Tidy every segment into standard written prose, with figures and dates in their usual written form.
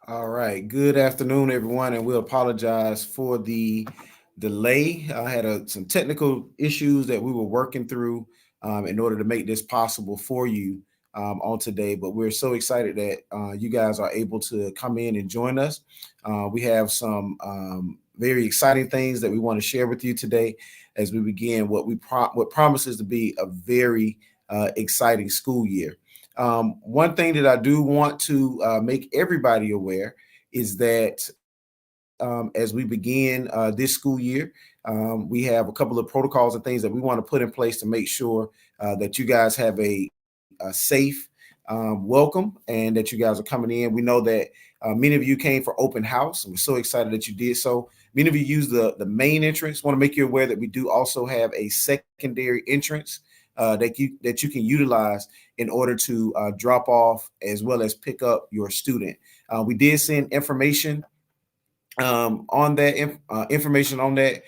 All right. Good afternoon, everyone, and we apologize for the delay. I had some technical issues that we were working through in order to make this possible for you on today. But we're so excited that you guys are able to come in and join us. We have some very exciting things that we want to share with you today as we begin what promises to be a very exciting school year. One thing that I do want to make everybody aware is that as we begin this school year, we have a couple of protocols and things that we want to put in place to make sure that you guys have a safe welcome and that you guys are coming in. We know that many of you came for open house, and we're so excited that you did so. Many of you use the main entrance. Want to make you aware that we do also have a secondary entrance that you can utilize in order to drop off as well as pick up your student. We did send information on that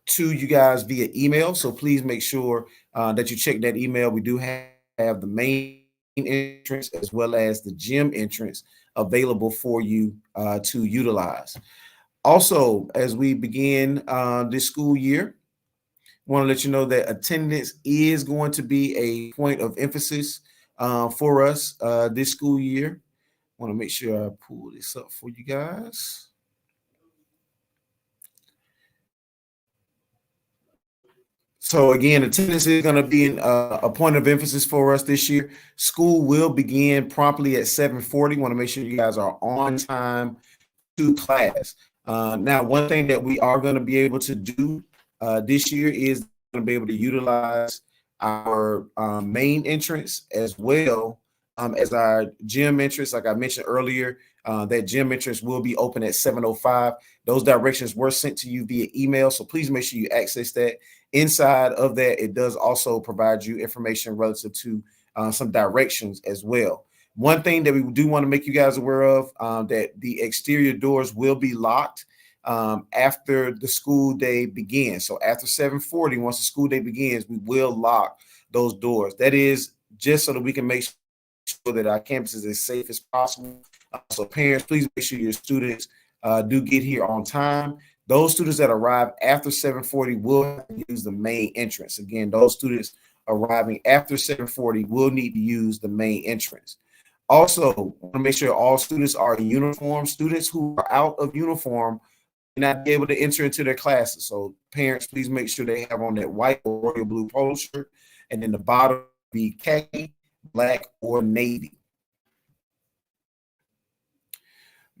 to you guys via email. So please make sure that you check that email. We do have the main entrance as well as the gym entrance available for you to utilize. Also, as we begin this school year, want to let you know that attendance is going to be a point of emphasis for us this school year. Want to make sure I pull this up for you guys. So again, attendance is going to be a point of emphasis for us this year. School will begin promptly at 7:40. Want to make sure you guys are on time to class. Now, one thing that we are going to be able to do this year is going to be able to utilize our main entrance as well as our gym entrance. Like I mentioned earlier, that gym entrance will be open at 7:05. Those directions were sent to you via email, so please make sure you access that. Inside of that, it does also provide you information relative to some directions as well. One thing that we do want to make you guys aware of that the exterior doors will be locked after the school day begins. So after 7:40, once the school day begins, we will lock those doors. That is just so that we can make sure that our campus is as safe as possible. So parents, please make sure your students do get here on time. Those students that arrive after 7:40 will have to use the main entrance. Again, those students arriving after 7:40 will need to use the main entrance. Also, want to make sure all students are in uniform. Students who are out of uniform may not be able to enter into their classes. So parents, please make sure they have on that white or royal blue polo shirt, and then the bottom be khaki, black, or navy.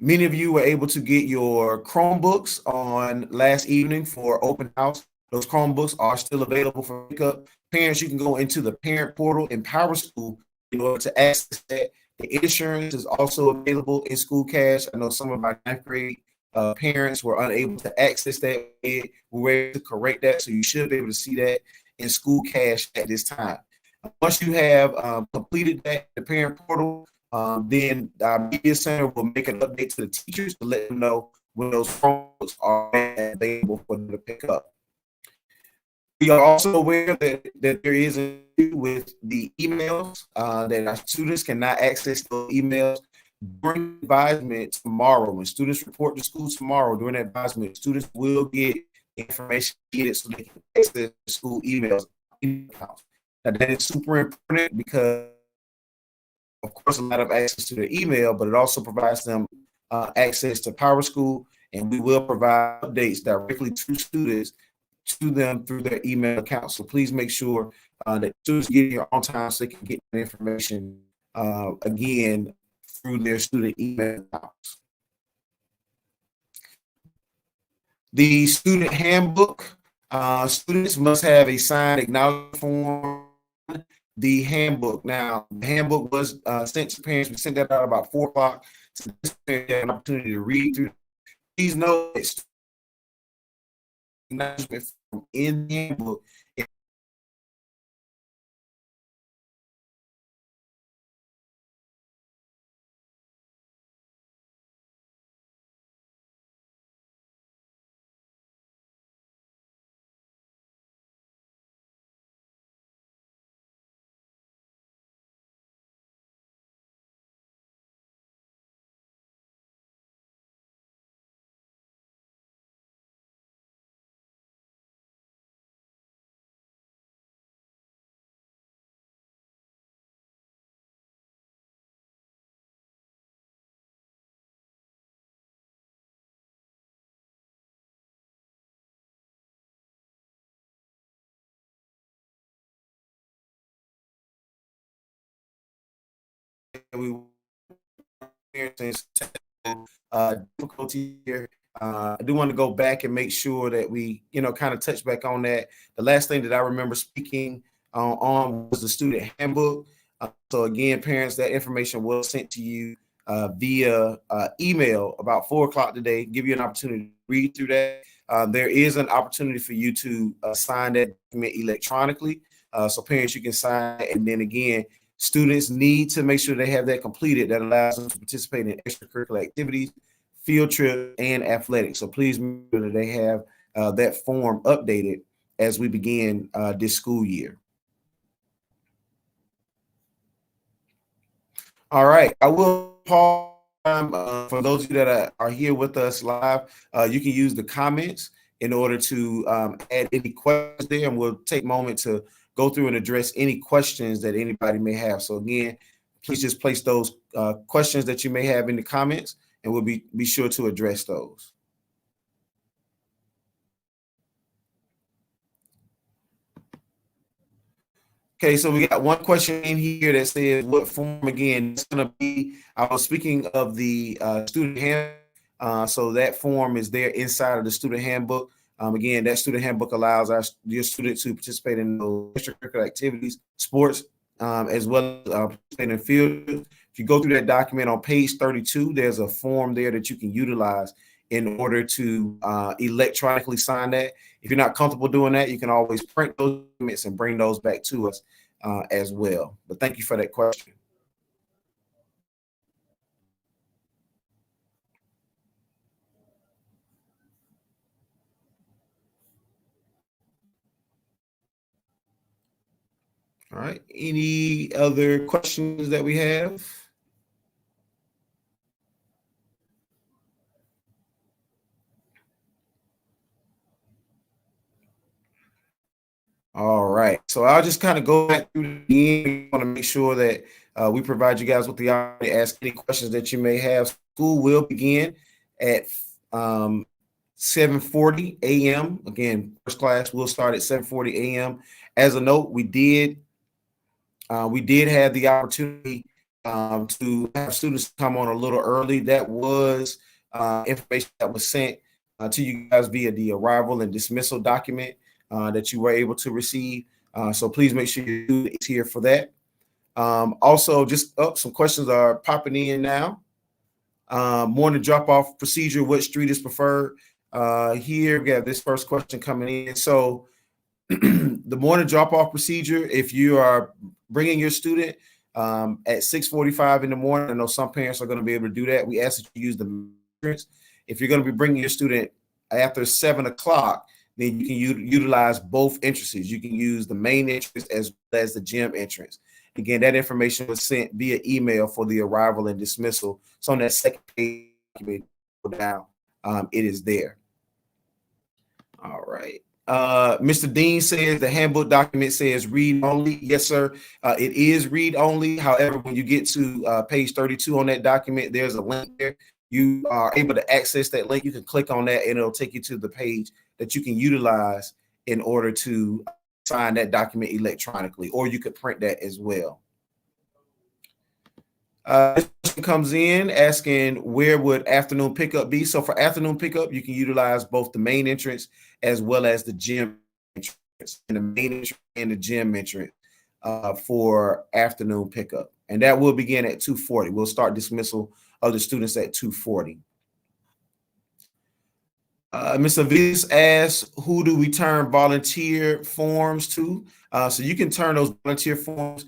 Many of you were able to get your Chromebooks on last evening for open house. Those Chromebooks are still available for pickup. Parents, you can go into the parent portal in Power School in order to access that. The insurance is also available in School Cash. I know some of our ninth grade parents were unable to access that. We were able to correct that, so you should be able to see that in School Cash at this time. Once you have completed that, the parent portal, then our media center will make an update to the teachers to let them know when those Chromebooks are available for them to pick up. We are also aware that there is an issue with the emails, that our students cannot access those emails during advisement tomorrow. When students report to school tomorrow during advisement, students will get information needed so they can access the school emails. Now, that is super important because, of course, a lot of access to their email, but it also provides them access to Power School, and we will provide updates directly to students to them through their email account. So please make sure that students get here on time so they can get the information again through their student email accounts. The student handbook, students must have a signed acknowledgement form. The handbook. Now, the handbook was sent to parents. We sent that out about 4 o'clock. So they have an opportunity to read through. Please know that acknowledgement form in the handbook we experiencing difficulty here. I do want to go back and make sure that we, kind of touch back on that. The last thing that I remember speaking on was the student handbook. So again, parents, that information was sent to you via email about 4 o'clock today. Give you an opportunity to read through that. There is an opportunity for you to sign that document electronically. So parents, you can sign it, and then again, students need to make sure they have that completed. That allows them to participate in extracurricular activities, field trip, and athletics. So please make sure that they have that form updated as we begin this school year. All right, I will pause for those of you that are here with us live. You can use the comments in order to add any questions there, and we'll take a moment to go through and address any questions that anybody may have. So again, please just place those questions that you may have in the comments, and we'll be sure to address those. Okay, so we got one question in here that says, what form again? It's going to be, I was speaking of the student handbook. So that form is there inside of the student handbook. Again, that student handbook allows your students to participate in those extracurricular activities, sports, as well as participating in field. If you go through that document on page 32, there's a form there that you can utilize in order to electronically sign that. If you're not comfortable doing that, you can always print those documents and bring those back to us as well. But thank you for that question. All right. Any other questions that we have? All right. So I'll just kind of go back through the end. We want to make sure that we provide you guys with the opportunity to ask any questions that you may have. School will begin at 7:40 a.m. Again, first class will start at 7:40 a.m. As a note, we did have the opportunity to have students come on a little early. That was information that was sent to you guys via the arrival and dismissal document that you were able to receive. So please make sure you is here for that. Also, just some questions are popping in now. Morning drop-off procedure, what street is preferred? Here we have this first question coming in. So the morning drop-off procedure, if you are bringing your student at 6:45 in the morning, I know some parents are going to be able to do that. We ask that you use the entrance. If you're going to be bringing your student after 7 o'clock, then you can utilize both entrances. You can use the main entrance as well as the gym entrance. Again, that information was sent via email for the arrival and dismissal. So on that second page, down, it is there. All right. Mr. Dean says the handbook document says read only. Yes, sir. It is read only. However, when you get to page 32 on that document, there's a link there. You are able to access that link. You can click on that and it'll take you to the page that you can utilize in order to sign that document electronically, or you could print that as well. This question comes in asking where would afternoon pickup be? So for afternoon pickup, you can utilize both the main entrance as well as the gym entrance, and the main entrance and the gym entrance for afternoon pickup. And that will begin at 2:40. We'll start dismissal of the students at 2:40. Ms. Avis asks, who do we turn volunteer forms to? So you can turn those volunteer forms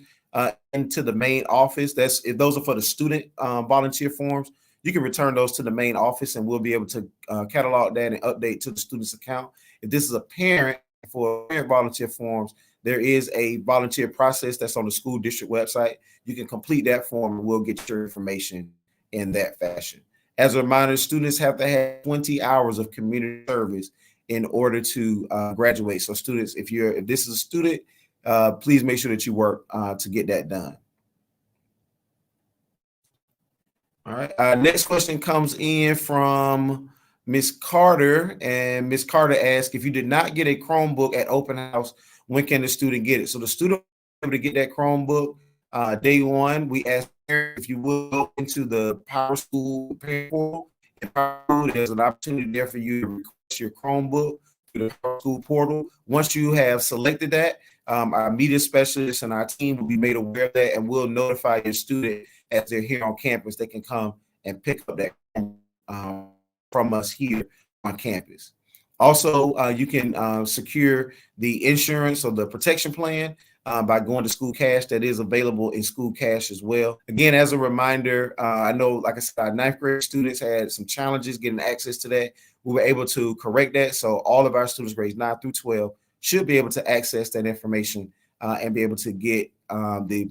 into the main office. If those are for the student volunteer forms, you can return those to the main office and we'll be able to catalog that and update to the student's account. If this is a parent, for parent volunteer forms, there is a volunteer process that's on the school district website. You can complete that form and we'll get your information in that fashion. As a reminder, students have to have 20 hours of community service in order to graduate. So students, if this is a student, please make sure that you work to get that done. All right. Next question comes in from Miss Carter, and Miss Carter asks, if you did not get a Chromebook at open house, when can the student get it? So the student will be able to get that Chromebook Day one, we ask parents if you will go into the Power School parent portal. And Power School, there's an opportunity there for you to request your Chromebook through the Power School portal. Once you have selected that, our media specialists and our team will be made aware of that, and we'll notify your student as they're here on campus. They can come and pick up that from us here on campus. Also, you can secure the insurance or the protection plan by going to School Cash. That is available in School Cash as well. Again, as a reminder, I know, like I said, our ninth grade students had some challenges getting access to that. We were able to correct that. So all of our students grades 9 through 12 should be able to access that information and be able to get the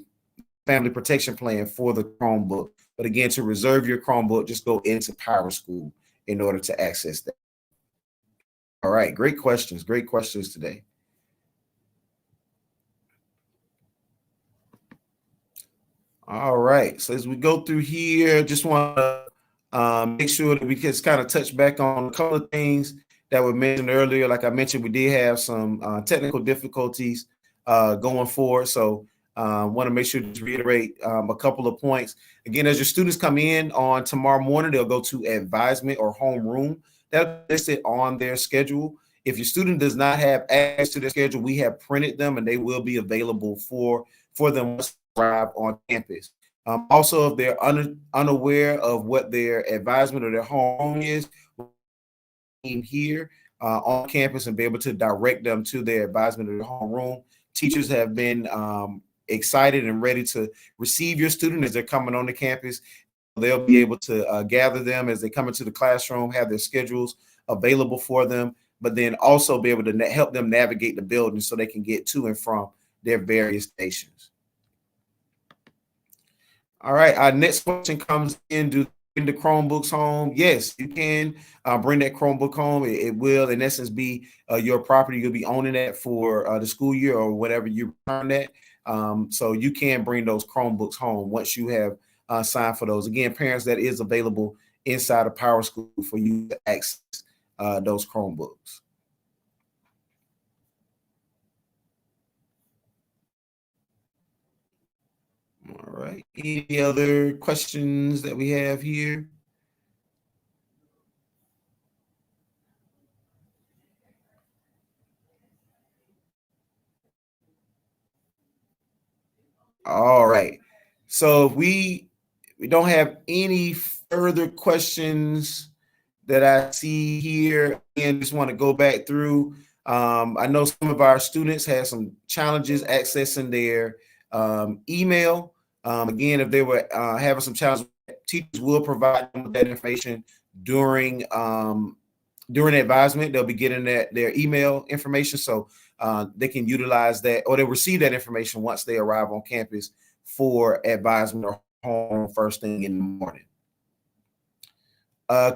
family protection plan for the Chromebook. But again, to reserve your Chromebook, just go into Power School in order to access that. All right, great questions. Great questions today. All right, so as we go through here, just want to make sure that we can kind of touch back on a couple of things that were mentioned earlier. Like I mentioned, we did have some technical difficulties going forward. So want to make sure to reiterate a couple of points. Again, as your students come in on tomorrow morning, they'll go to advisement or homeroom. That's listed on their schedule. If your student does not have access to their schedule, we have printed them and they will be available for them once they arrive on campus. Also, if they're unaware of what their advisement or their home is, here on campus and be able to direct them to their advisement or their homeroom. Teachers have been excited and ready to receive your student as they're coming on the campus. They'll be able to gather them as they come into the classroom, have their schedules available for them, but then also be able to help them navigate the building so they can get to and from their various stations. All right, our next question comes in. Do the Chromebooks home? Yes, you can bring that Chromebook home. It will, in essence, be your property. You'll be owning that for the school year or whatever you return that. So you can bring those Chromebooks home once you have signed for those. Again, parents, that is available inside of Power School for you to access those Chromebooks. All right. Any other questions that we have here? All right. So if we don't have any further questions that I see here, and just want to go back through. I know some of our students had some challenges accessing their email. Again, if they were having some challenges, teachers will provide them with that information during advisement. They'll be getting their email information, so they can utilize that, or they'll receive that information once they arrive on campus for advisement or home first thing in the morning.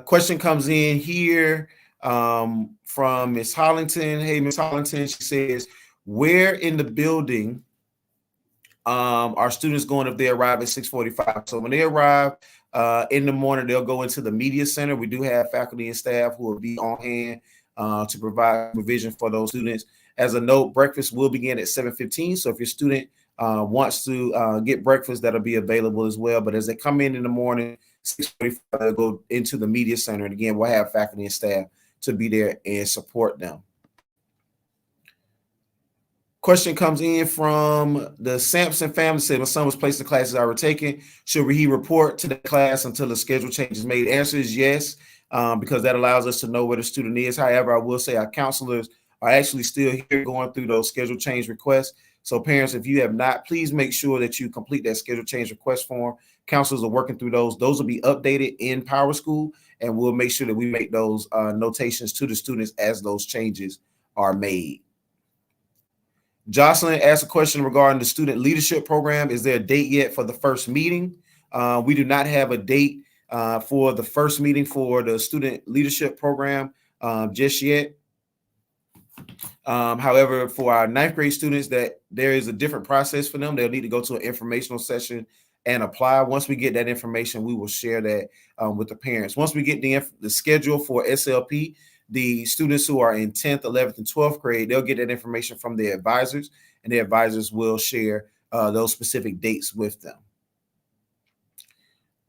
Question comes in here from Miss Hollington. Hey, Miss Hollington, she says, where in the building are students going if they arrive at 6:45? So when they arrive in the morning, they'll go into the media center. We do have faculty and staff who will be on hand to provide provision for those students. As a note, breakfast will begin at 7:15. So if your student wants to get breakfast, that'll be available as well. But as they come in the morning, 6:45, they'll go into the media center. And again, we'll have faculty and staff to be there and support them. Question comes in from the Sampson family. Said, my son was placed in classes I were taking. Should he report to the class until the schedule change is made? Answer is yes, because that allows us to know where the student is. However, I will say our counselors are actually still here going through those schedule change requests. So parents, if you have not, please make sure that you complete that schedule change request form. Counselors are working through those. Those will be updated in Power School, and we'll make sure that we make those notations to the students as those changes are made. Jocelyn asked a question regarding the student leadership program. Is there a date yet for the first meeting? We do not have a date for the first meeting for the student leadership program just yet. However, for our ninth grade students, that there is a different process for them. They'll need to go to an informational session and apply. Once we get that information, we will share that with the parents. Once we get the schedule for SLP, the students who are in 10th, 11th, and 12th grade, they'll get that information from their advisors, and their advisors will share those specific dates with them.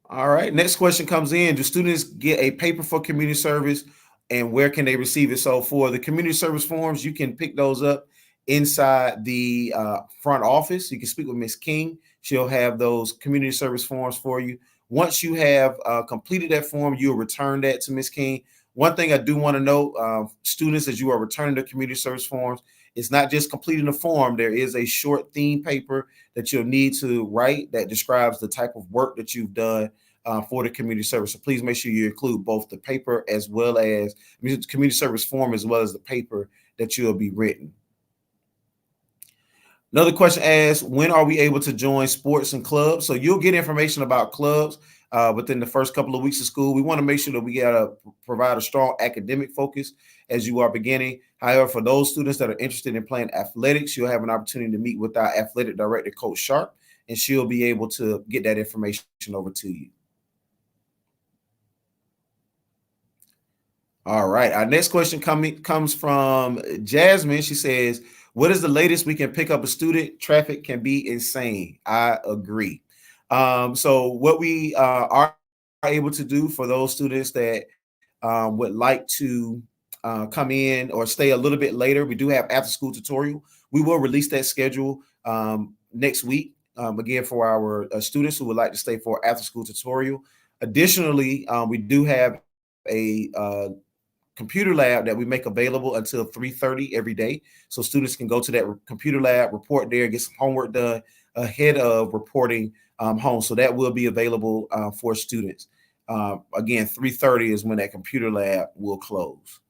All right. Next question comes in. Do students get a paper for community service and where can they receive it? So for the community service forms, you can pick those up inside the front office. You can speak with Ms. King. She'll have those community service forms for you. Once you have completed that form, you'll return that to Ms. King. One thing I do want to note, students, as you are returning the community service forms, it's not just completing the form. There is a short theme paper that you'll need to write that describes the type of work that you've done for the community service. So please make sure you include both the paper as well as community service form as well as the paper that you'll be written. Another question asks, when are we able to join sports and clubs? So you'll get information about clubs within the first couple of weeks of school. We want to make sure that we got to provide a strong academic focus as you are beginning. However, for those students that are interested in playing athletics, you'll have an opportunity to meet with our athletic director, Coach Sharp, and she'll be able to get that information over to you. All right. Our next question comes from Jasmine. She says, what is the latest we can pick up a student? Traffic can be insane. I agree. So what we are able to do for those students that would like to come in or stay a little bit later, we do have after school tutorial. We will release that schedule next week, again, for our students who would like to stay for after school tutorial. Additionally, we do have a computer lab that we make available until 3:30 every day. So students can go to that computer lab, report there, get some homework done ahead of reporting home. So that will be available for students. Again, 3:30 is when that computer lab will close.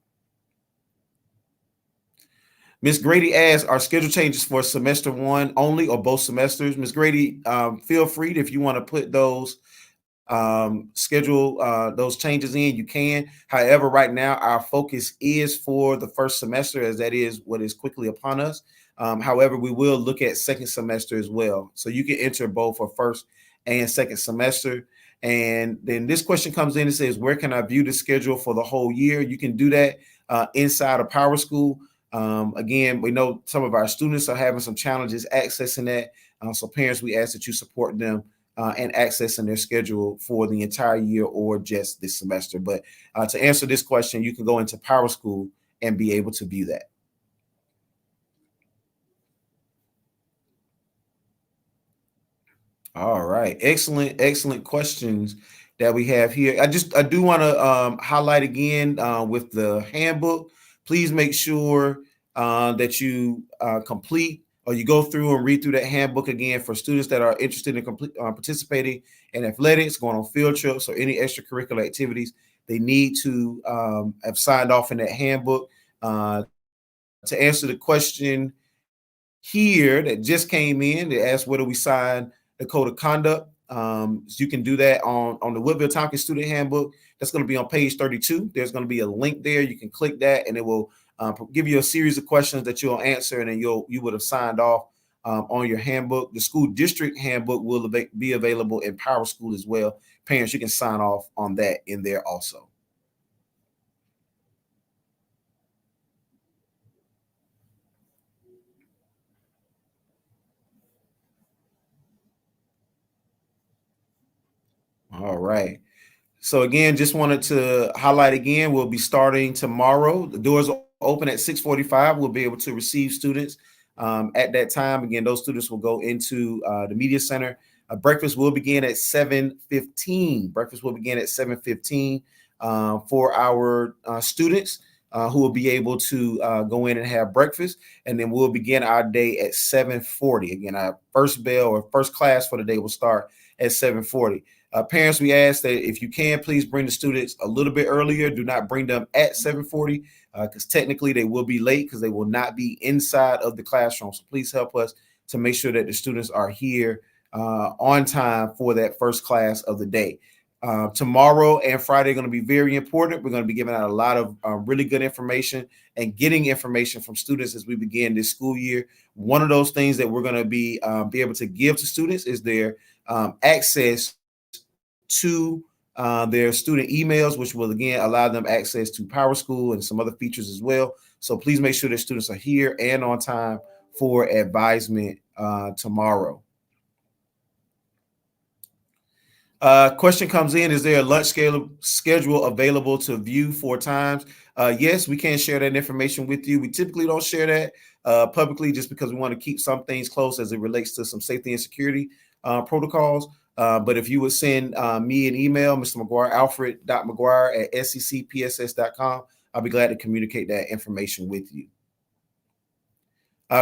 Ms. Grady asks, are schedule changes for semester one only or both semesters? Ms. Grady, feel free if you want to put those schedule those changes in, you can. However, right now our focus is for the first semester, as that is what is quickly upon us. However, we will look at second semester as well, so you can enter both for first and second semester. And then this question comes in and says, where can I view the schedule for the whole year? You can do that inside of Power School. Again, we know some of our students are having some challenges accessing that, so parents, we ask that you support them and accessing their schedule for the entire year or just this semester. But to answer this question, you can go into Power School and be able to view that. All right. Excellent questions that we have here. I do want to highlight again with the handbook. Please make sure that you complete or you go through and read through that handbook again for students that are interested in participating in athletics, going on field trips, or any extracurricular activities. They need to have signed off in that handbook. To answer the question here that just came in, they asked whether we sign the code of conduct. So you can do that on the Woodville Tompkins Student Handbook. That's going to be on page 32. There's going to be a link there. You can click that, and it will give you a series of questions that you'll answer, and then you would have signed off on your handbook. The school district handbook will be available in Power School as well. Parents, you can sign off on that in there also. All right. So again, just wanted to highlight again, we'll be starting tomorrow. The doors open at 6:45. We'll be able to receive students at that time. Again, those students will go into the media center. Breakfast will begin at 7:15. Breakfast will begin at 7:15 for our students who will be able to go in and have breakfast. And then we'll begin our day at 7:40. Again, our first bell or first class for the day will start at 7:40. Parents, we ask that if you can, please bring the students a little bit earlier. Do not bring them at 7:40 because technically they will be late because they will not be inside of the classroom. So please help us to make sure that the students are here on time for that first class of the day. Tomorrow and Friday are going to be very important. We're going to be giving out a lot of really good information and getting information from students as we begin this school year. One of those things that we're going to be able to give to students is their access to their student emails, which will again allow them access to Power School and some other features as well. So please make sure that students are here and on time for advisement tomorrow. Question comes in: is there a lunch schedule available to view 4 times? Yes, we can share that information with you. We typically don't share that publicly, just because we want to keep some things close as it relates to some safety and security protocols. But if you would send me an email, Mr. McGuire, alfred.mcguire at seccpss.com, I'll be glad to communicate that information with you.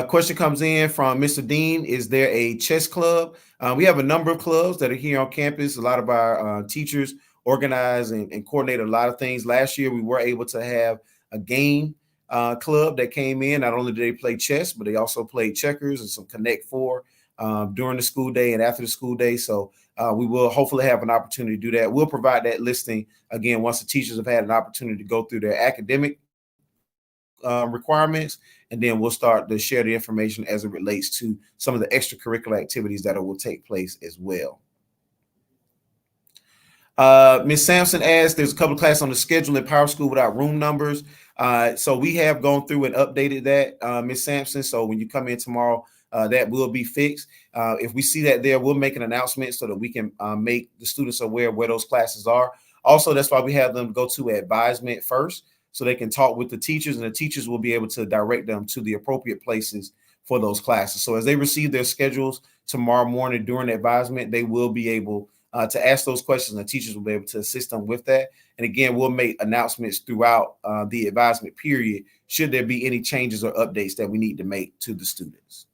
Question comes in from Mr. Dean: is there a chess club? We have a number of clubs that are here on campus. A lot of our teachers organize and coordinate a lot of things. Last year, we were able to have a game club that came in. Not only did they play chess, but they also played checkers and some Connect Four during the school day and after the school day. So we will hopefully have an opportunity to do that. We'll provide that listing again once the teachers have had an opportunity to go through their academic requirements, and then we'll start to share the information as it relates to some of the extracurricular activities that will take place as well. Ms. Sampson asked, there's a couple of classes on the schedule in Power School without room numbers. So we have gone through and updated that, Ms. Sampson. So when you come in tomorrow, that will be fixed. If we see that there, we'll make an announcement so that we can make the students aware of where those classes are. Also, that's why we have them go to advisement first, so they can talk with the teachers, and the teachers will be able to direct them to the appropriate places for those classes. So as they receive their schedules tomorrow morning during advisement, they will be able to ask those questions, and the teachers will be able to assist them with that. And again, we'll make announcements throughout the advisement period should there be any changes or updates that we need to make to the students.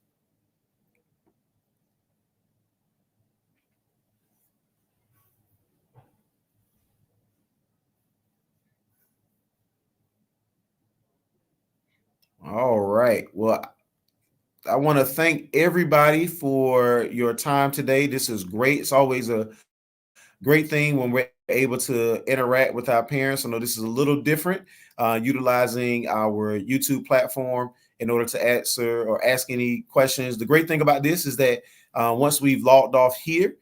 All right. Well, I want to thank everybody for your time today. This is great. It's always a great thing when we're able to interact with our parents. I know this is a little different, utilizing our YouTube platform in order to answer or ask any questions. The great thing about this is that once we've logged off here,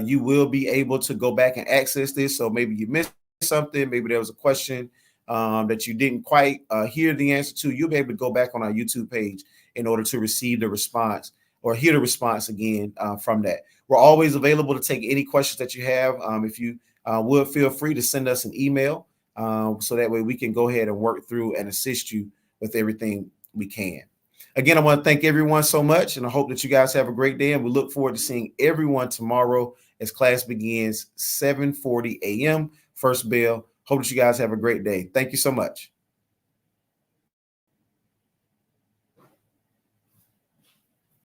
you will be able to go back and access this. So maybe you missed something, maybe there was a question that you didn't quite hear the answer to. You'll be able to go back on our YouTube page in order to receive the response or hear the response again from that. We're always available to take any questions that you have. If you would, feel free to send us an email so that way we can go ahead and work through and assist you with everything we can. Again, I want to thank everyone so much, and I hope that you guys have a great day, and we look forward to seeing everyone tomorrow as class begins 7:40 a.m. First bell. Hope that you guys have a great day. Thank you so much.